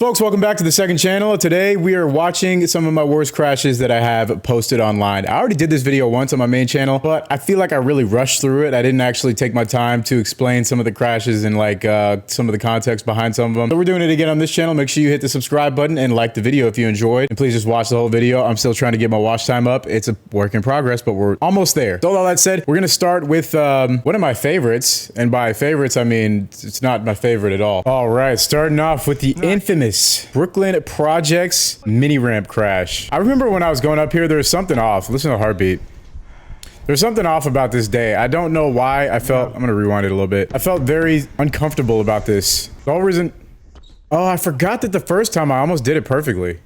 Folks, welcome back to the second channel. Today we are watching some of my worst crashes that I have posted online. I already did this video once on my main channel, but I feel like I really rushed through it. I didn't actually take my time to explain some of the crashes and like some of the context behind some of them. So we're doing it again on this channel. Make sure you hit the subscribe button and like the video if you enjoyed. And please just watch the whole video. I'm still trying to get my watch time up. It's a work in progress, but we're almost there. So with all that said, we're gonna start with one of my favorites. And by favorites, I mean, it's not my favorite at all. All right, starting off with the infamous Brooklyn Projects mini ramp crash. I remember when I was going up here, there was something off. Listen to the heartbeat. There's something off about this day. I don't know why. I'm gonna rewind it a little bit. I felt very uncomfortable about this. The whole reason. Oh, I forgot that the first time I almost did it perfectly.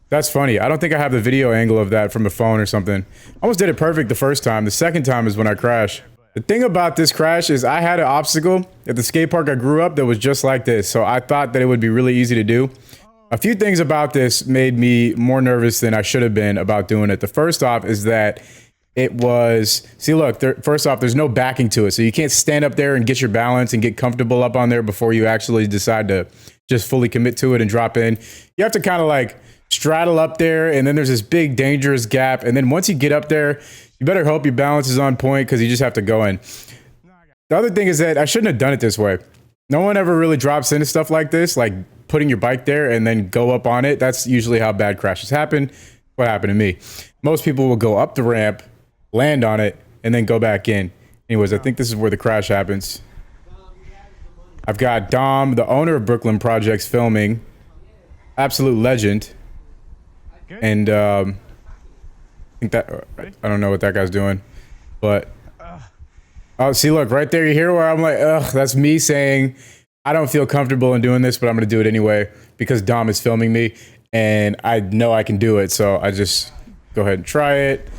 That's funny. I don't think I have the video angle of that from the phone or something. I almost did it perfect the first time. The second time is when I crashed. The thing about this crash is I had an obstacle at the skate park I grew up that was just like this, so I thought that it would be really easy to do. A few things about this made me more nervous than I should have been about doing it. The first off is that it was, see look, first off, there's no backing to it, so you can't stand up there and get your balance and get comfortable up on there before you actually decide to just fully commit to it and drop in. You have to kind of like straddle up there, and then there's this big dangerous gap, and then once you get up there, you better hope your balance is on point because you just have to go in. The other thing is that I shouldn't have done it this way. No one ever really drops into stuff like this, like putting your bike there and then go up on it. That's usually how bad crashes happen. What happened to me? Most people will go up the ramp, land on it, and then go back in. Anyways, I think this is where the crash happens. I've got Dom, the owner of Brooklyn Projects, filming. Absolute legend. And that I don't know what that guy's doing, but oh, see, look right there. You hear where I'm like, ugh, that's me saying I don't feel comfortable in doing this, but I'm gonna do it anyway because Dom is filming me and I know I can do it, so I just go ahead and try it.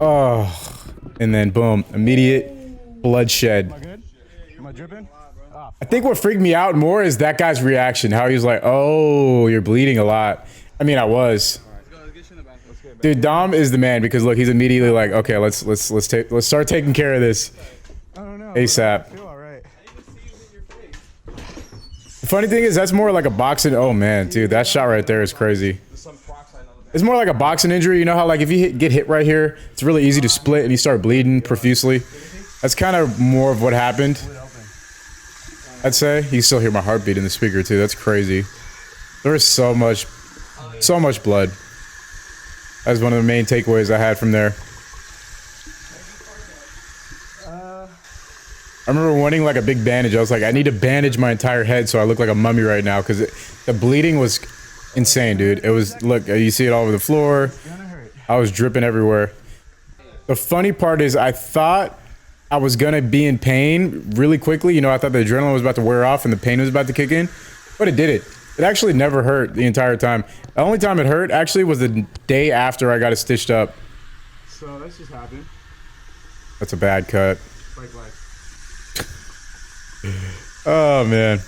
Oh, and then boom, immediate bloodshed. Am I dripping? I think what freaked me out more is that guy's reaction, how he was like, oh, you're bleeding a lot. I mean, I was. Dude, Dom is the man because look, he's immediately like, okay, let's start taking care of this ASAP. The funny thing is that's more like a boxing. Oh man, dude, that shot right there is crazy. It's more like a boxing injury. You know how like if you get hit right here, it's really easy to split and you start bleeding profusely. That's kind of more of what happened. I'd say you can still hear my heartbeat in the speaker too. That's crazy. There's so much blood. That's one of the main takeaways I had from there. I remember wanting like a big bandage. I was like, I need to bandage my entire head so I look like a mummy right now because the bleeding was insane, dude. It was, look, you see it all over the floor. I was dripping everywhere. The funny part is I thought I was gonna be in pain really quickly. You know, I thought the adrenaline was about to wear off and the pain was about to kick in, but it didn't. It actually never hurt the entire time. The only time it hurt actually was the day after I got it stitched up. So that's just happened. That's a bad cut. Like Oh man.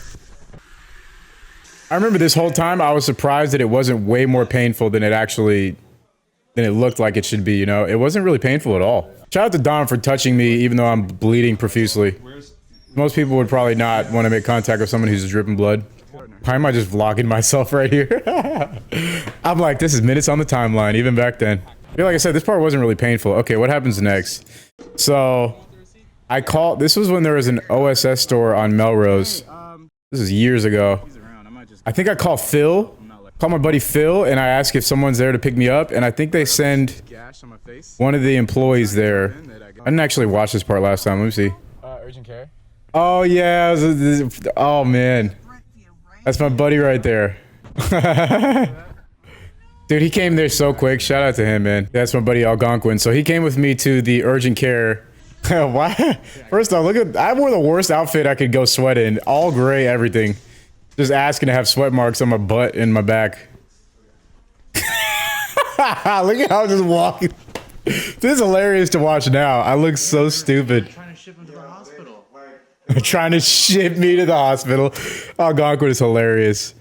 I remember this whole time I was surprised that it wasn't way more painful than it looked like it should be, you know? It wasn't really painful at all. Shout out to Dom for touching me even though I'm bleeding profusely. Most people would probably not want to make contact with someone who's dripping blood. Why am I just vlogging myself right here? I'm like, this is minutes on the timeline, even back then. Yeah, like I said, this part wasn't really painful. Okay, what happens next? So, this was when there was an OSS store on Melrose. This is years ago. I think I call my buddy Phil, and I ask if someone's there to pick me up, and I think they send one of the employees there. I didn't actually watch this part last time. Let me see. urgent care? Oh, yeah. Oh, man. That's my buddy right there. Dude, he came there so quick. Shout out to him, man. That's my buddy Algonquin. So he came with me to the urgent care. Why? First off, look at, I wore the worst outfit I could go sweat in. All gray, everything. Just asking to have sweat marks on my butt and my back. Look at how I'm just walking. This is hilarious to watch now. I look so stupid. Trying to ship him to the hospital. Trying to ship me to the hospital. Algonquin is hilarious.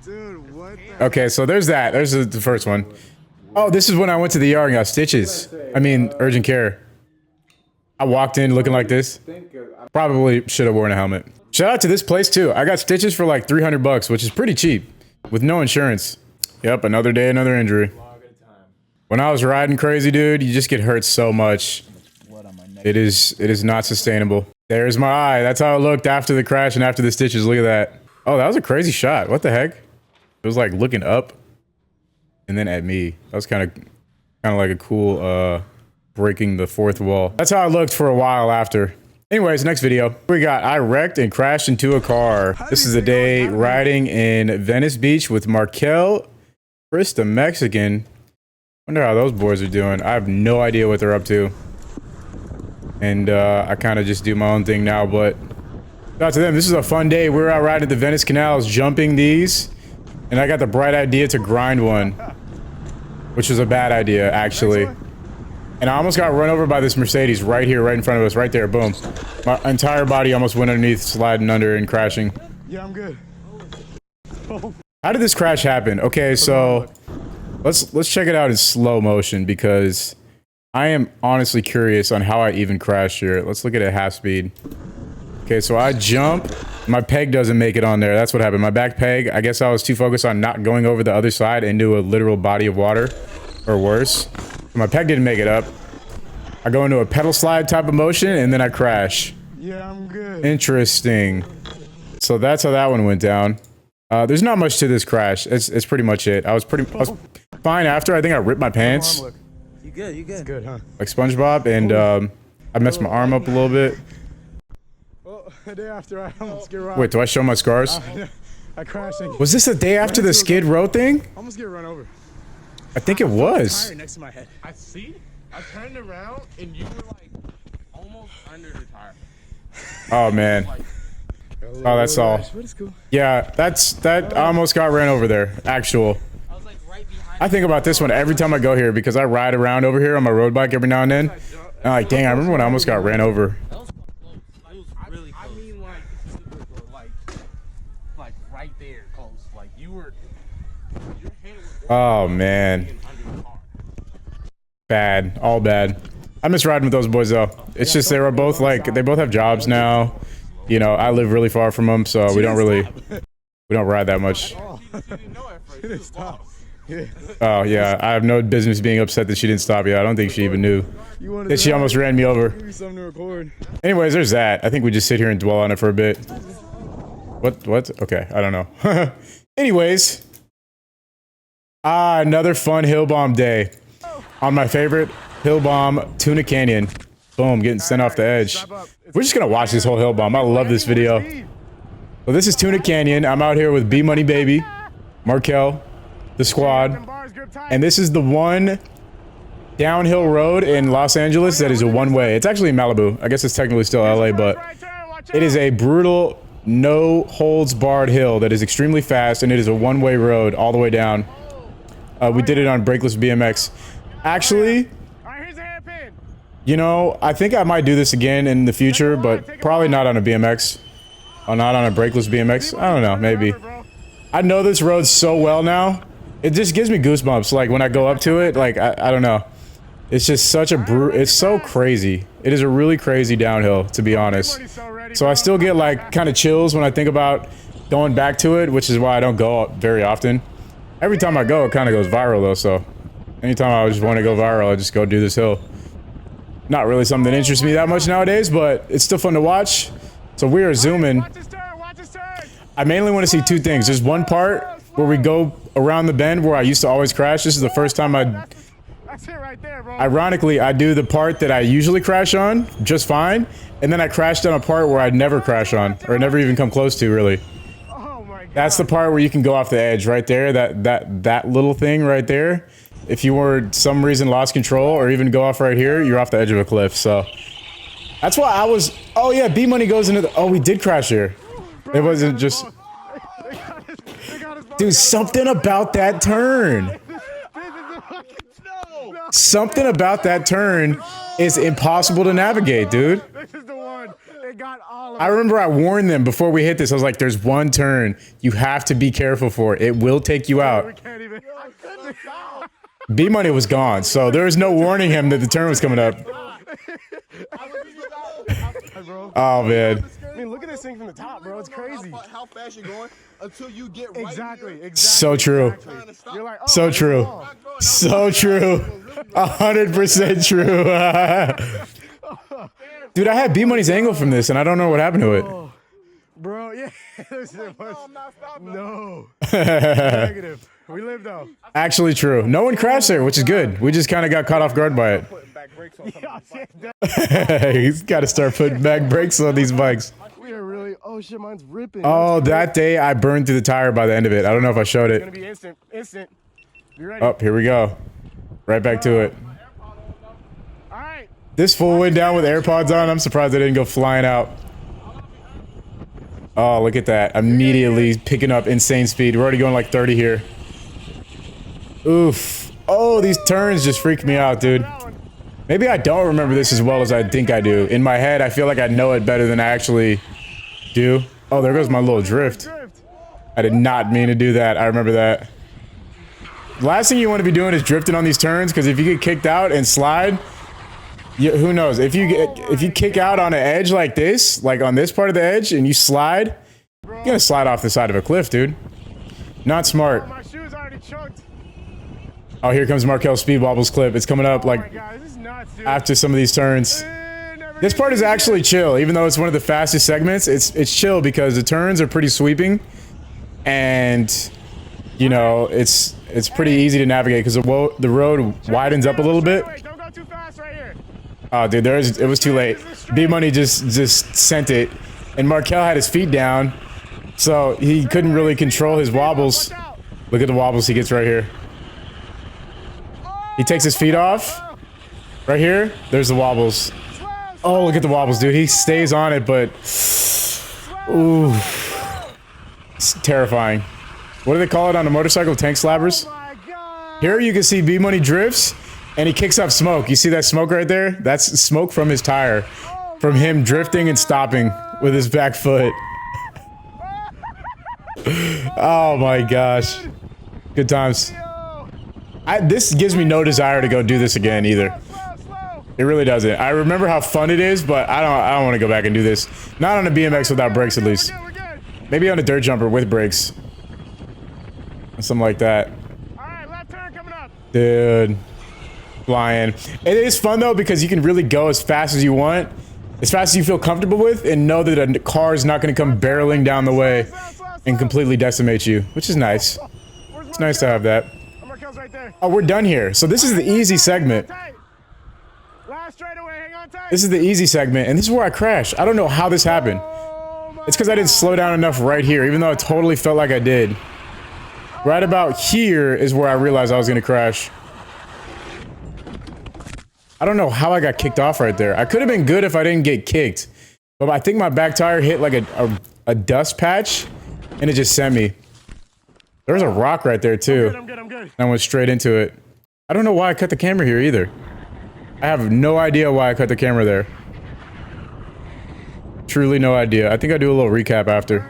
Dude, what the Okay, so there's that. There's the first one. Oh, this is when I went to the ER and got stitches. I mean, urgent care. I walked in looking like this. Probably should have worn a helmet. Shout out to this place too. I got stitches for like 300 bucks, which is pretty cheap with no insurance. Yep, another day, another injury. When I was riding crazy, dude, you just get hurt so much. It is not sustainable. There's my eye. That's how it looked after the crash and after the stitches. Look at that. Oh, that was a crazy shot. What the heck? It was like looking up and then at me. That was kind of like a cool breaking the fourth wall. That's how it looked for a while after. Anyways, next video. We got I wrecked and crashed into a car. This is the day riding in Venice Beach with Markel, Chris the Mexican. Wonder how those boys are doing. I have no idea what they're up to. And I kind of just do my own thing now, but shout out to them. This is a fun day. We're out riding at the Venice canals, jumping these. And I got the bright idea to grind one, which was a bad idea, actually. And I almost got run over by this Mercedes right here, right in front of us, right there. Boom. My entire body almost went underneath, sliding under and crashing. Yeah, I'm good. How did this crash happen? Okay, so let's check it out in slow motion because I am honestly curious on how I even crashed here. Let's look at it at half speed. Okay, so I jump. My peg doesn't make it on there. That's what happened. My back peg, I guess I was too focused on not going over the other side into a literal body of water or worse. My peg didn't make it up. I go into a pedal slide type of motion and then I crash. Yeah, I'm good. Interesting. So that's how that one went down. There's not much to this crash. It's pretty much it. I was fine after. I think I ripped my pants. You good? You good? It's good, huh? Like SpongeBob, and I messed my arm up a little bit. Well, the day after I almost get run. Wait, do I show my scars? I crashed. Was this the day after the Skid Row thing? Almost get run over. I think it was. Tire next to my head. I see. I turned around and you were like almost under the tire. Oh man. Oh, that's all. But it's cool. Yeah, that I almost got ran over there. Actual. I was like right behind. I think about this one every time I go here because I ride around over here on my road bike every now and then. And I'm like, dang, I remember when I almost got ran over. That was close. It was really close. I mean like right there close. Like your head was Oh man. under the car. Bad. All bad. I miss riding with those boys though. It's just they were both like, they both have jobs now. You know, I live really far from them, so we don't ride that much. She didn't know at first. She was lost. Yeah. Oh yeah, I have no business being upset that she didn't stop you. I don't think she even knew You wanted that she to almost ran me over. give me something to record. Anyways, there's that. I think we just sit here and dwell on it for a bit. What? Okay, I don't know. Anyways, another fun hill bomb day on my favorite hill bomb, Tuna Canyon. Boom, getting sent off the edge. We're just gonna watch this whole hill bomb. I love this video. So this is Tuna Canyon. I'm out here with B Money Baby, Markel, the squad, and this is the one downhill road in Los Angeles that is a one-way. It's actually in Malibu. I guess it's technically still LA, but it is a brutal, no holds barred hill that is extremely fast, and it is a one-way road all the way down. We did it on Brakeless BMX. Actually, you know, I think I might do this again in the future, but probably not on a BMX. Or not on a Brakeless BMX. I don't know, maybe. I know this road so well now. It just gives me goosebumps. Like when I go up to it, like I don't know. It's just such a it's so crazy. It is a really crazy downhill, to be honest. So I still get like kind of chills when I think about going back to it, which is why I don't go very often. Every time I go, it kind of goes viral though. So anytime I just want to go viral, I just go do this hill. Not really something that interests me that much nowadays, but it's still fun to watch. So we are zooming. I mainly want to see two things. There's one part where we go around the bend where I used to always crash. This is the first time ironically, I do the part that I usually crash on just fine. And then I crashed on a part where I'd never crash on or never even come close to really. That's the part where you can go off the edge right there. That little thing right there. If you were some reason lost control or even go off right here, you're off the edge of a cliff. So that's why I was, oh yeah, B Money goes into the, oh, we did crash here. It wasn't just, dude, something about that turn. Something about that turn is impossible to navigate, dude. This is the one. It got all of I remember I warned them before we hit this. I was like, there's one turn you have to be careful for. It will take you out. Can't even. B Money was gone, so there was no warning him that the turn was coming up. Oh man. I mean, look at this thing from the top, bro. It's crazy. How fast you're going until you get right Exactly. here. Exactly. So true. Exactly. You're like, oh, So there's a true. wall. So true. 100% true. Dude, I had B Money's angle from this, and I don't know what happened to it. Bro, yeah. No. Negative. We live though. Actually true. No one crashed there, which is good. We just kind of got caught off guard by it. He's got to start putting back brakes on these bikes. We are really. Oh shit, mine's ripping. Oh, that day I burned through the tire by the end of it. I don't know if I showed It's gonna it. be instant. Instant. Be ready. Oh, here we go. Right back to it. All right. This fool went down with AirPods on. I'm surprised they didn't go flying out. Oh, look at that. Immediately picking up insane speed. We're already going like 30 here. Oof. Oh, these turns just freak me out, dude. Maybe I don't remember this as well as I think I do. In my head, I feel like I know it better than I actually do. Oh, there goes my little drift. I did not mean to do that. I remember that. Last thing you want to be doing is drifting on these turns, because if you get kicked out and slide, who knows? If you kick out on an edge like this, like on this part of the edge, and you slide, you're gonna slide off the side of a cliff, dude. Not smart. My shoes already choked. Oh, here comes Markel's speed wobbles clip. It's coming up Oh my like god, this is nuts, dude. after some of these turns. Never This part is actually chill, even though it's one of the fastest segments. It's chill because the turns are pretty sweeping, and you know it's pretty easy to navigate because the road widens up a little bit. Don't go too fast right here. Oh, dude, it was too late. B Money just sent it, and Markel had his feet down, so he couldn't really control his wobbles. Look at the wobbles he gets right here. He takes his feet off. Right here, there's the wobbles. Oh, look at the wobbles, dude. He stays on it, but ooh, it's terrifying. What do they call it on a motorcycle? Tank slabbers. Here you can see B Money drifts, and he kicks up smoke. You see that smoke right there? That's smoke from his tire, from him drifting and stopping with his back foot. Oh my gosh, good times. This gives me no desire to go do this again either. It really doesn't. I remember how fun it is, but I don't want to go back and do this. Not on a BMX without brakes, at least. Maybe on a dirt jumper with brakes. Something like that. Alright, left turn coming up. Dude. Flying. It is fun though because you can really go as fast as you want. As fast as you feel comfortable with, and know that a car is not going to come barreling down the way and completely decimate you, which is nice. It's nice to have that. Right there. Oh, we're done here. So this is the easy segment. Last straightaway, hang on tight. This is the easy segment, and this is where I crashed. I don't know how this happened. It's because I didn't slow down enough right here, even though it totally felt like I did. Right about here is where I realized I was going to crash. I don't know how I got kicked off right there. I could have been good if I didn't get kicked. But I think my back tire hit like a dust patch, and it just sent me. There's a rock right there, too. I'm good. I went straight into it. I don't know why I cut the camera here, either. I have no idea why I cut the camera there. Truly no idea. I think I'll do a little recap after.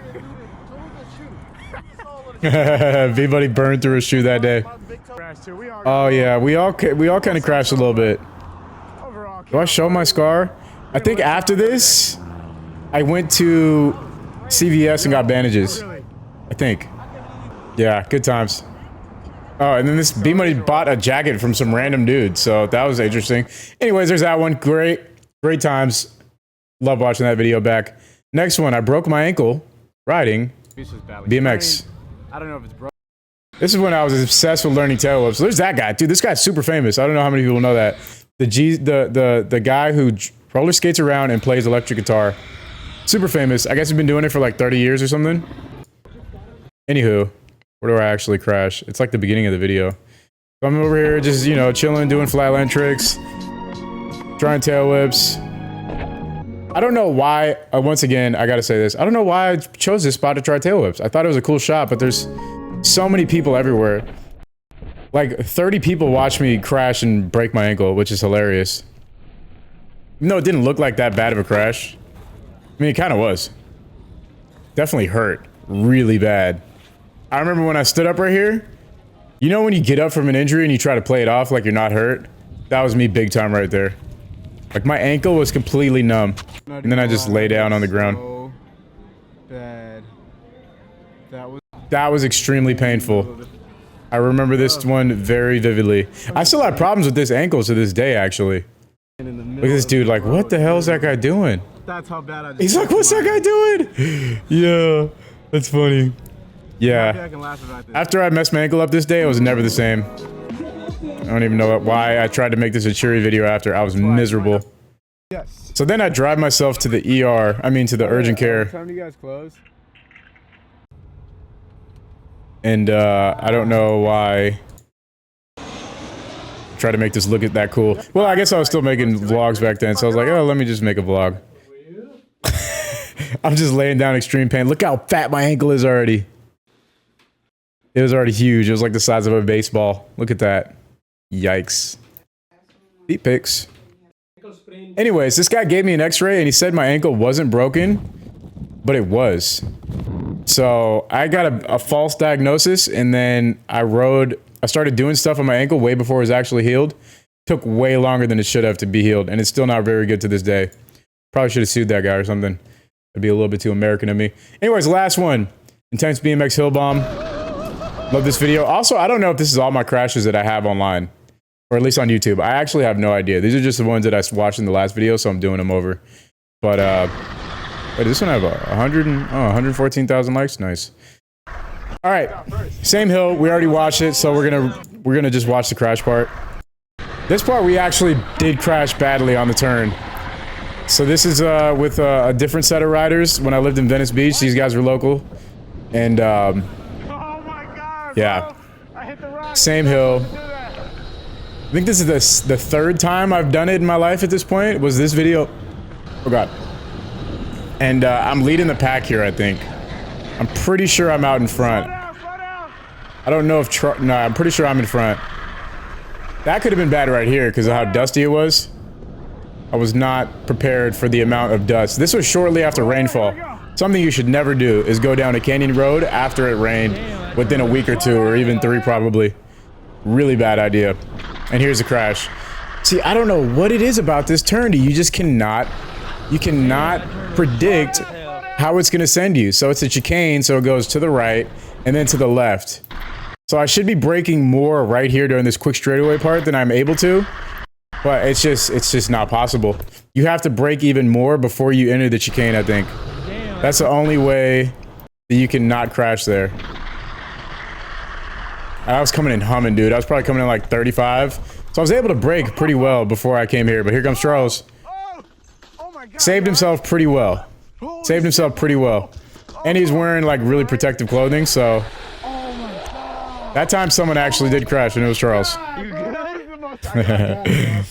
V-Buddy burned through his shoe that day. Oh yeah, we all kind of crashed a little bit. Do I show my scar? I think after this, I went to CVS and got bandages. I think. Yeah, good times. Oh, and then this B Money bought a jacket from some random dude, so that was interesting. Anyways, there's that one. Great times. Love watching that video back. Next one, I broke my ankle riding BMX. I don't know if it's broke. This is when I was obsessed with learning tail whips. So there's that guy, dude. This guy's super famous. I don't know how many people know that. The guy who roller skates around and plays electric guitar. Super famous. I guess he's been doing it for like 30 years or something. Anywho, where do I actually crash? It's like the beginning of the video. So I'm over here just, you know, chilling, doing flatland tricks, trying tail whips. I don't know why, once again, I gotta say this. I don't know why I chose this spot to try tail whips. I thought it was a cool shot, but there's so many people everywhere. Like 30 people watch me crash and break my ankle, which is hilarious. No, it didn't look like that bad of a crash. I mean, it kind of was. Definitely hurt really bad. I remember when I stood up right here, you know when you get up from an injury and you try to play it off like you're not hurt? That was me big time right there. Like my ankle was completely numb. And then I just lay down on the ground. That was extremely painful. I remember this one very vividly. I still have problems with this ankle to this day, actually. Look at this dude, like, what the hell is that guy doing? That's how bad I just He's like, what's that guy doing? Yeah, that's funny. Yeah. After I messed my ankle up this day, it was never the same. I don't even know why I tried to make this a cheery video after. I was miserable. Yes. So then I drive myself to the ER. I mean, to the urgent care. What time do you guys close? And I don't know why. Try to make this look at that cool. Well, I guess I was still making vlogs back then, so I was like, oh, let me just make a vlog. I'm just laying down extreme pain. Look how fat my ankle is already. It was already huge. It was like the size of a baseball. Look at that. Yikes. Feet pics. Anyways, this guy gave me an x-ray and he said my ankle wasn't broken, but it was. So I got a false diagnosis, and then I started doing stuff on my ankle way before it was actually healed. Took way longer than it should have to be healed, and it's still not very good to this day. Probably should have sued that guy or something. That'd be a little bit too American of me. Anyways, last one. Intense BMX hill bomb. Love this video. Also, I don't know if this is all my crashes that I have online, or at least on YouTube. I actually have no idea. These are just the ones that I watched in the last video, so I'm doing them over. But, wait, does this one have 114,000 likes? Nice. All right, same hill. We already watched it, so we're gonna just watch the crash part. This part we actually did crash badly on the turn. So this is with a different set of riders. When I lived in Venice Beach, these guys were local, and Oh my God, yeah, bro. I hit the rock. same hill. I think this is the third time I've done it in my life at this point. Was this video? Oh God. And I'm leading the pack here, I think. I'm pretty sure I'm out in front. Slow down. I don't know if no, I'm pretty sure I'm in front. That could have been bad right here because of how dusty it was. I was not prepared for the amount of dust. This was shortly after rainfall. Something you should never do is go down a canyon road after it rained within a week or two, or even 3 probably. Really bad idea. And here's a crash. See, I don't know what it is about this turn. You just cannot predict how it's gonna send you. So it's a chicane, so it goes to the right and then to the left. So I should be braking more right here during this quick straightaway part than I'm able to, but it's just not possible. You have to brake even more before you enter the chicane, I think. That's the only way that you can not crash there. I was coming in humming, dude. I was probably coming in like 35. So I was able to brake pretty well before I came here, but here comes Charles. Oh my God. Saved himself pretty well. Saved himself pretty well. And he's wearing like really protective clothing, so. That time someone actually did crash and it was Charles. You good? I can't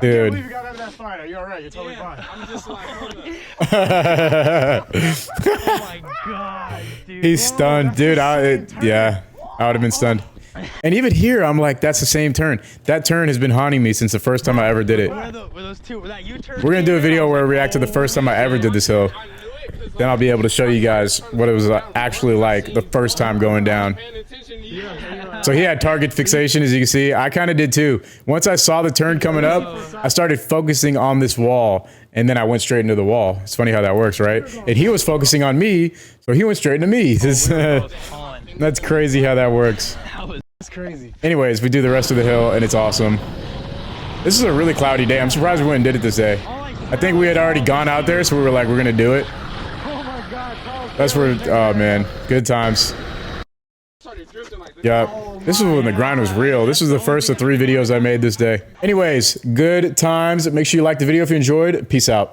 Dude. believe you got out of that fight. Are you alright? You're totally fine. I'm just like, hold up. Oh my God, dude. He's stunned, dude. Yeah, I would have been stunned. And even here, I'm like, that's the same turn. That turn has been haunting me since the first time I ever did it. Were those two? Were that U-turn? We're gonna do a video where I react to the first time I ever did this hill. Then I'll be able to show you guys what it was actually like the first time going down. So he had target fixation, as you can see. I kind of did too. Once I saw the turn coming up, I started focusing on this wall, and then I went straight into the wall. It's funny how that works, right? And he was focusing on me, so he went straight into me. That's crazy how that works. That's crazy. Anyways, we do the rest of the hill, and it's awesome. This is a really cloudy day. I'm surprised we went and did it this day. I think we had already gone out there, so we were like, we're gonna do it. Oh my God, Charles. That's where, oh man, good times. Yeah, this was when the grind was real. This was the first of 3 videos I made this day. Anyways, good times. Make sure you like the video if you enjoyed. Peace out.